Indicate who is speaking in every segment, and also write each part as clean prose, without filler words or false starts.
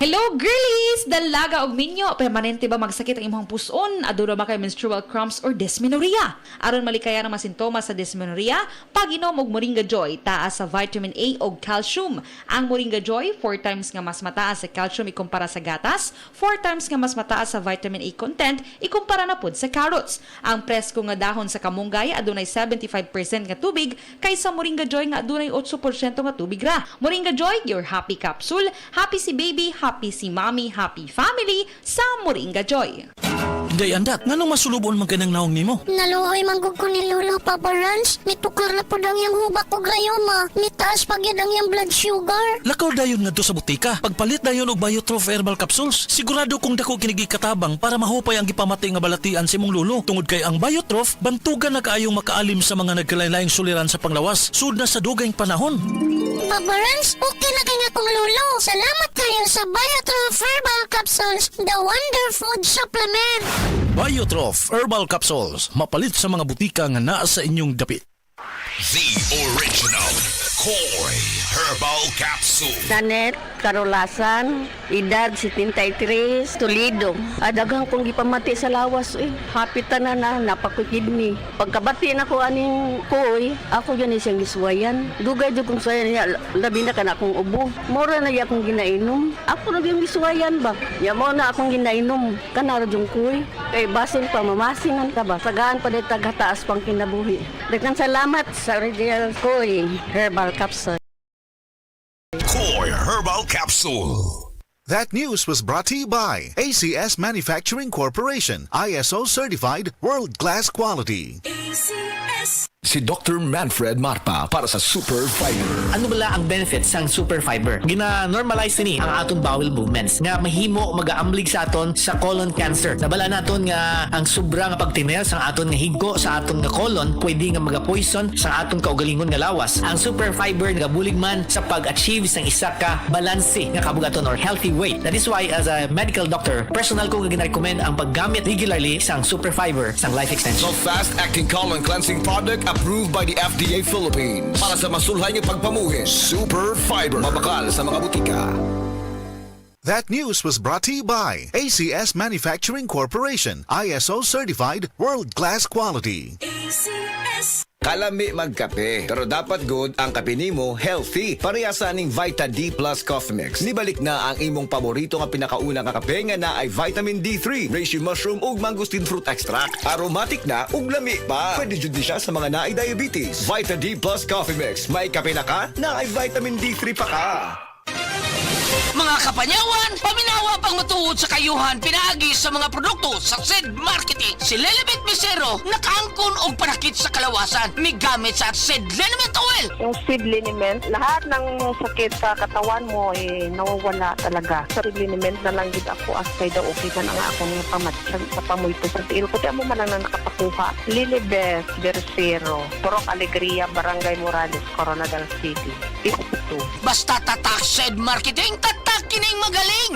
Speaker 1: Hello girlies! Dalaga og minyo, permanente ba magsakit ang imong puson? Aduna ba kay menstrual cramps or dysmenorrhea? Aron malikaya ang mga sintomas sa dysmenorrhea, pag-inom og Moringa Joy, taas sa vitamin A ug calcium. Ang Moringa Joy, 4 times nga mas mataas sa calcium ikumpara sa gatas, 4 times nga mas mataas sa vitamin A content ikumpara na pud sa carrots. Ang presko nga dahon sa kamunggay adunay 75% nga tubig kaysa Moringa Joy nga adunay 8% nga tubig ra. Moringa Joy, your happy capsule. Happy si baby, happy si mommy, happy family sa Moringa Joy.
Speaker 2: Day andat, nganong masulubon man kanang naong nimo?
Speaker 3: Naluhoy manggug ko ni Lolo, Papa Rans. Mitukar na po ang yung hubak ko grayoma. Mitaas pag yan ang yung blood sugar.
Speaker 2: Lakaw dayon ngadto sa butika. Pagpalit dayon og Biotrof herbal capsules. Sigurado kung dako kinigi katabang para mahupay ang gipamati nga balatian si mong lulo. Tungod kay ang Biotrof, bantugan na kaayong makaalim sa mga nagkalain-laing suliran sa panglawas. Sud na sa dugayng panahon.
Speaker 3: Papa Rans, okay na kay nga kong Lolo. Salamat kayo sa Biotrof Herbal Capsules, the Wonder Food Supplement.
Speaker 2: Biotrof herbal capsules. Mapalit sa mga butika nga naa sa inyong dapit.
Speaker 4: The original Koi Herbal Capsule.
Speaker 5: Janet Carolasan, edad 73, Toledo. Adagang kong gipamati sa lawas Hapit na napakukidney. Pagkabati na ko aning koy, ako yun siyang giswayan. Dugay jud kong sayan niya, labi na ka na akong ubo. Mora na iya akong ginainom. Ako na yung giswayan ba? Ya mo na akong ginainom. Kanara yung koy. Kay basin pa, mamasingan ka ba? Sagaan pa dito taghataas pang kinabuhi. Daghang salamat sa original koy Herbal Capsule.
Speaker 4: Koi Herbal Capsule.
Speaker 6: That news was brought to you by ACS Manufacturing Corporation, ISO certified world-class quality.
Speaker 4: Si Dr. Manfred Marpa para sa Super Fiber.
Speaker 7: Ano bala ang benefits sang super fiber? Gina-normalize ni ang aton bowel movements nga mahimo magaamblig sa aton sa colon cancer. Nabala naton nga ang sobra nga pagtinel sa aton nga higgo sa aton nga colon pwede nga magapoison sa aton kaugalingon nga lawas. Ang super fiber nagabulig man sa pag-achieve sang isa ka balanse nga kabugaton or healthy weight. That is why as a medical doctor, personal ko nga gina-recommend ang paggamit regularly sang super fiber sang life extension.
Speaker 4: The fast-acting colon cleansing product approved by the FDA Philippines. Para sa masulhay ng pagpamuhin, Super Fiber. Mabakal sa mga butika.
Speaker 6: That news was brought to you by ACS Manufacturing Corporation, ISO certified world-class quality.
Speaker 8: Kalami magkape, pero dapat good ang kape nimo healthy. Parehasa ning Vita D Plus Coffee Mix. Nibalik na ang imong paborito nga pinakauna nga kape nga na ay vitamin D3, reishi mushroom ug mangosteen fruit extract. Aromatic na ug lami pa. Pwede jud ni siya sa mga naay diabetes. Vita D Plus Coffee Mix. May kape na ka, na ay vitamin D3 pa ka.
Speaker 9: Mga kapanyawan, paminawa pang matuod sa kayuhan pinaagi sa mga produkto sa SED Marketing. Si Lelibet Misero, nakaangkon og panakit sa kalawasan. May gamit sa SED Liniment Oil.
Speaker 5: Yung seed liniment, lahat ng sakit sa katawan mo nawawala talaga. Sa seed liniment na lang gid ako asay daw okay man ang akong pamatsag sa pamoy ko sa tiil ko. Tiyan mo man lang na nakapakuha. Lilibet Versiro, Purok Alegria, Barangay Morales, Coronadal City. 52.
Speaker 9: Basta tatak SED Marketing, tatak kining magaling.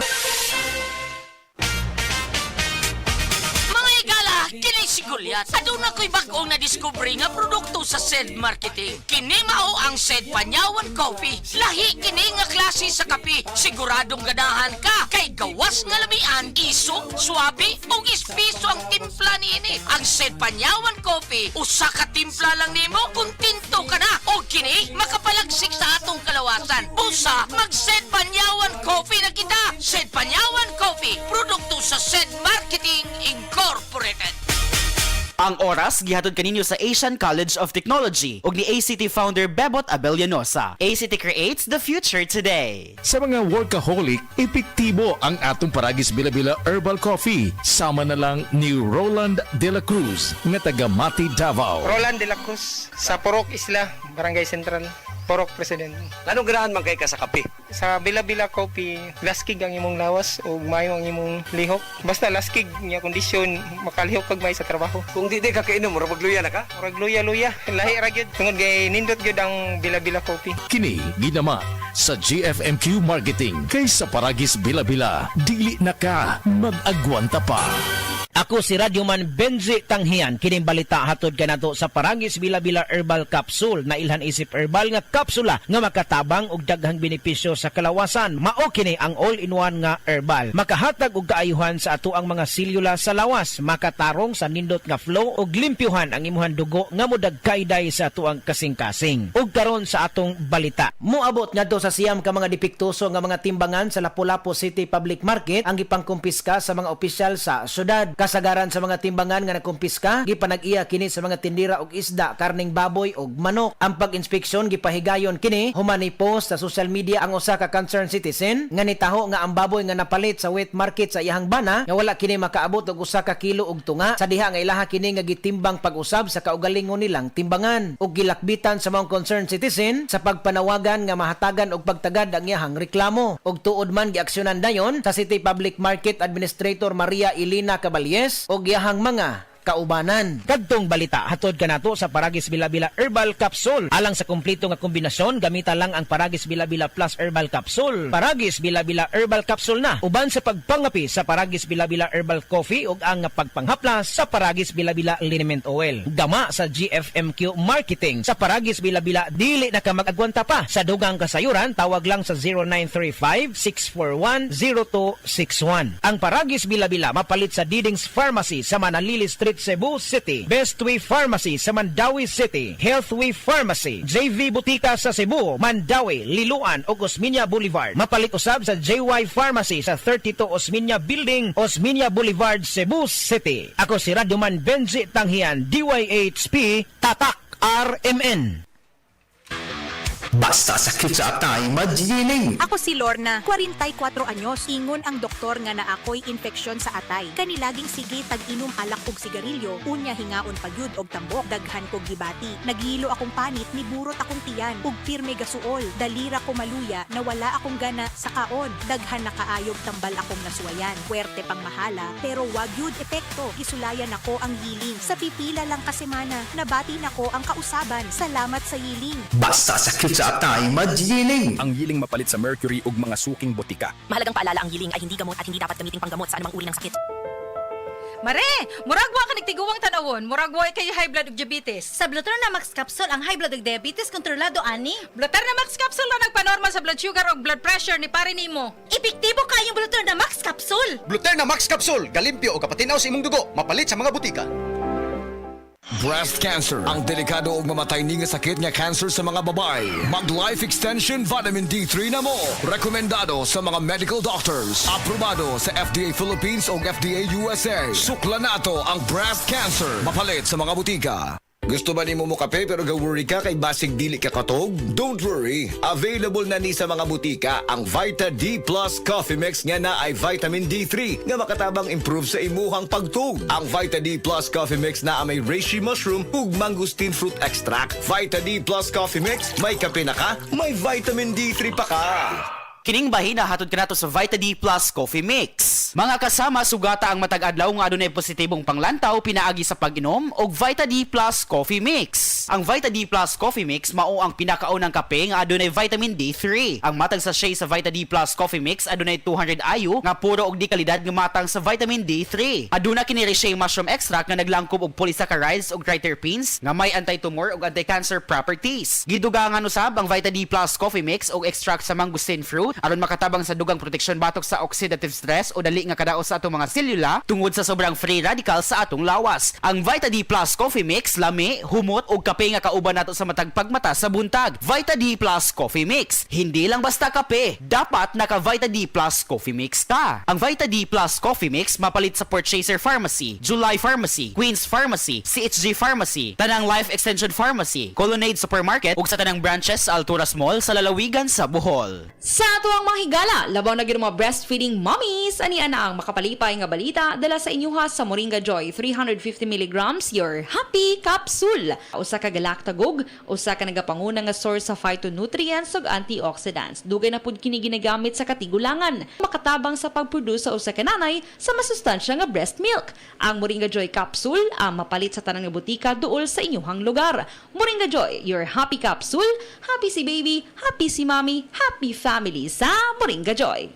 Speaker 9: Mga igala, kini si Goliath. Aduna ko'y bagong na-discover nga produkto sa SED Marketing. Kini mao ang SED Panyawan Coffee. Lahi kini nga klase sa kape. Siguradong ganahan ka. Kay gawas nga lamian, isong, swabe, o ispiso ang timpla niini. Ang SED Panyawan Coffee, usa ka timpla lang nimo, kuntinto ka na. O kini, makapalagsik sa atong kalawasan. Busa, mag-SED Panyawan Coffee na kita. SED Panyawan Coffee, produkto sa SED Marketing Incorporated.
Speaker 10: Ang oras gihatod kaninyo sa Asian College of Technology ug ni ACT founder Bebot Abellanosa. ACT creates the future today.
Speaker 11: Sa mga workaholic, epektibo ang atong Paragis Bila-Bila Herbal Coffee. Sama na lang ni Roland De La Cruz nga taga Mati, Davao.
Speaker 12: Roland De La Cruz sa Purok Isla, Barangay Central, Purok President.
Speaker 8: Anong ganahan man kay ka sa kape?
Speaker 12: Sa Bila-Bila Coffee, laskig ang imong lawas o mayo ang imong lihok. Basta laskig niya kondisyon, makalihok kag may sa trabaho.
Speaker 8: Kung di ka kainom, mura magluya na ka?
Speaker 12: Murag luya-luya, lahi ra gyud. Tungod kay nindot gyud ang Bila-Bila Coffee.
Speaker 11: Kini ginama sa GFMQ Marketing kay sa Paragis Bila-Bila. Dili na ka mag-agwanta pa.
Speaker 13: Ako si Radyoman Benji Tanghian. Kining balita hatod kanato sa Paragis Bila-Bila Herbal Capsule na ilhan isip herbal nga kapsula nga makatabang og daghang benepisyo sa kalawasan. Mao kini ang all-in-one nga herbal. Makahatag og kaayuhan sa ato ang mga selula sa lawas, makatarong sa nindot nga flow og limpyuhan ang imuhang dugo nga modagkayday sa ato ang kasing-kasing. Ug karon sa atong balita. Moabot ngadto sa siyam ka mga depiktoso nga mga timbangan sa Lapu-Lapu City Public Market ang gipangkumpiska sa mga opisyal sa syudad. Kasagaran sa mga timbangan nga nakumpiska, gipanag-iya kini sa mga tindira og isda, karning baboy ug manok. Ang pag-inspeksyon gipahigayon kini human i-post sa social media ang usa ka concerned citizen nga nitaho nga ang baboy nga napalit sa wet market sa iyang bana nga wala kini makaabot og 1 ka kilo og tunga sa diha nga ilaha kini nga gitimbang pag-usab sa kaugalingon nilang timbangan ug gilakbitan sa mga concerned citizen sa pagpanawagan nga mahatagan og pagtagad ang iyang reklamo ug tuod man giaksyonan dayon sa City Public Market Administrator Maria Elena Caballes o giyahang mga kaubanan. Kadtong balita hatod kanato sa Paragis Bila-Bila Herbal Capsule. Alang sa kumpleto nga kombinasyon, gamita lang ang Paragis Bila-Bila Plus Herbal Capsule. Paragis Bila-Bila Herbal Capsule na uban sa pagpangapi sa Paragis Bila-Bila Herbal Coffee ug ang pagpanghaplas sa Paragis Bila-Bila Liniment Oil. Gama sa GFMQ Marketing sa Paragis Bila-Bila dili na ka mag-agwanta pa. Sa dugang kasayuran tawag lang sa 0935-641-0261. Ang Paragis Bila-Bila mapalit sa Diding's Pharmacy sa Manalili Street, Cebu City, Bestway Pharmacy sa Mandawi City, Healthway Pharmacy, JV Butika sa Cebu, Mandawi, Liloan ug Osmeña Boulevard. Mapalit usab sa JY Pharmacy sa 32 Osmeña Building, Osmeña Boulevard, Cebu City. Ako si Radyoman Benji Tanghian, DYHP, Tatak RMN.
Speaker 14: Basta sakit sa atay, magdiling.
Speaker 15: Ako si Lorna, 44 anyos. Ingon ang doktor nga na ako'y infeksyon sa atay. Kanilaging sige tag-inom alak og sigarilyo, unya hingaon pagyud og tambok, daghan kog gibati. Naghilo akong panit, niburot akong tiyan, ug pirme gasuol. Dalira ko maluya, nawala akong gana sa kaon. Daghan na kaayog tambal akong nasuwayan. Puwerte pang mahala, pero wag yud epekto. Isulayan ako ang yiling. Sa pipila lang ka semana, nabati nako ang kausaban. Salamat sa yiling.
Speaker 14: Basta sakit sa atay, magdiling.
Speaker 16: Ang yiling mapalit sa mercury ug mga suking botika.
Speaker 15: Mahalagang paalala, ang yiling ay hindi gamot at hindi dapat gamitin panggamot sa anumang uri ng sakit.
Speaker 17: Mare, muragwa ka nagtiguwang tanawon, muragwa kay high blood ug diabetes.
Speaker 18: Sa Blutar na Max Capsule, ang high blood ug diabetes kontrolado ani.
Speaker 17: Blutar na Max Capsule na nagpanormal sa blood sugar ug blood pressure ni pare nimo.
Speaker 18: Epektibo kayong Blutar na Max Capsule.
Speaker 19: Blutar na Max Capsule, galimpyo o kapatinaw sa imong dugo, mapalit sa mga butika.
Speaker 4: Breast cancer, ang delikado ug mamatay ni nga sakit nga cancer sa mga babae. Mag Life Extension Vitamin D3 na mo. Rekomendado sa mga medical doctors. Aprobado sa FDA Philippines ug FDA USA. Sukla nato ang breast cancer. Mapalit sa mga butika.
Speaker 8: Gusto ba nimo mo kape pero ga-worry ka kay basig dili ka katog? Don't worry. Available na ni sa mga butika ang Vita D Plus Coffee Mix nga na ay vitamin D3 nga makatabang improve sa imuhang pagtug. Ang Vita D Plus Coffee Mix na may reishi mushroom ug mangosteen fruit extract. Vita D Plus Coffee Mix, may kape na ka, may vitamin D3 pa ka.
Speaker 10: Kining bahina hatod kanato sa Vita D Plus Coffee Mix. Mga kasama, sugata ang matag adlaw nga adunay positibong panglantaw pinaagi sa pag-inom og Vita D Plus Coffee Mix. Ang Vita D Plus Coffee Mix mao ang pinakaunang kape nga adunay vitamin D3. Ang matag sachet sa Vita D Plus Coffee Mix adunay 200 IU nga puro og di kalidad nga matang sa vitamin D3. Aduna kini reishi mushroom extract nga naglangkob og polysaccharides ug triterpenes nga may anti-tumor ug anti-cancer properties. Gidugangan usab ang Vita D Plus Coffee Mix og extract sa mangosteen fruit aron makatabang sa dugang proteksyon batok sa oxidative stress o dali nga kadaot sa atong mga selula tungod sa sobrang free radical sa atong lawas. Ang Vita D Plus Coffee Mix lami, humot ug kape nga kauban nato sa matag pagmata sa buntag. Vita D Plus Coffee Mix, hindi lang basta kape, dapat naka Vita D Plus Coffee Mix ka. Ang Vita D Plus Coffee Mix mapalit sa Purchaser Pharmacy, July Pharmacy, Queens Pharmacy, CHG Pharmacy, Tanang Life Extension Pharmacy, Colonnade Supermarket ug sa tanang branches sa Alturas Mall sa lalawigan sa Bohol.
Speaker 1: Sa ato ang mga higala, labaw na gyud mga breastfeeding mommies, ani ana ang makapalipay nga balita dala sa inyuha sa Moringa Joy 350 mg your happy capsule. Usa ka galactagog, usa ka nagapanguna nga source sa phytonutrients ug antioxidants. Dugay na pud kini ginagamit sa katigulangan, makatabang sa pagproduce sa usa ka nanay sa masustansya nga breast milk. Ang Moringa Joy capsule ang mapalit sa tanang nga butika duol sa inyuhang lugar. Moringa Joy, your happy capsule. Happy si baby, happy si mommy, happy family sa Moringa Joy.